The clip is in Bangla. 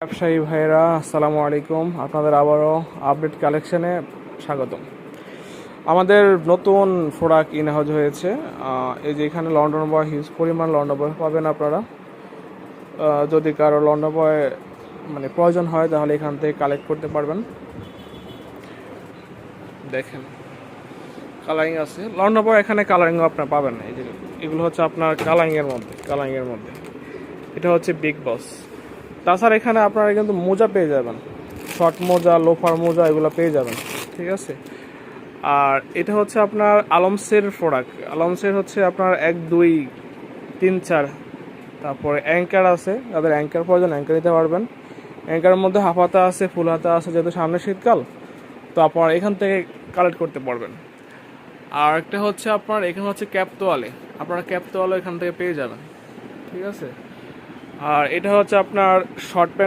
ব্যবসায়ী ভাইয়েরা আসসালামু আলাইকুম, আপনাদের আবারও আপডেট কালেকশনে স্বাগতম। আমাদের নতুন প্রোডাক্ট ইন হাউস হয়েছে। এই যে এখানে লন্ডন বয় হিউজ পরিমাণ লন্ডন বয় পাবেন আপনারা। যদি কারো লন্ডন বয় মানে প্রয়োজন হয় তাহলে এখান থেকে কালেক্ট করতে পারবেন। দেখেন কালারিং আছে লন্ডন বয়, এখানে কালারিংও আপনারা পাবেন। এই যে এগুলো হচ্ছে আপনার কালারিংয়ের মধ্যে এটা হচ্ছে বিগ বস। তাছাড়া এখানে আপনারা কিন্তু মোজা পেয়ে যাবেন, শর্ট মোজা, লোফার মোজা, এগুলো পেয়ে যাবেন, ঠিক আছে। আর এটা হচ্ছে আপনার আলমসের প্রোডাক্ট। আলমসের হচ্ছে আপনার 1, 2, 3, 4, তারপরে অ্যাঙ্কার আছে, যাদের অ্যাঙ্কার প্রয়োজন অ্যাঙ্কার নিতে পারবেন। অ্যাঙ্কারের মধ্যে হাফ হাতা আছে, ফুল হাতা আছে, যেহেতু সামনে শীতকাল তো আপনারা এখান থেকে কালেক্ট করতে পারবেন। আর একটা হচ্ছে আপনার এখানে হচ্ছে ক্যাপ তোয়ালে, আপনারা ক্যাপ তোয়ালে এখান থেকে পেয়ে যাবেন, ঠিক আছে। আর এটা হচ্ছে আপনার শর্ট প্যান্ট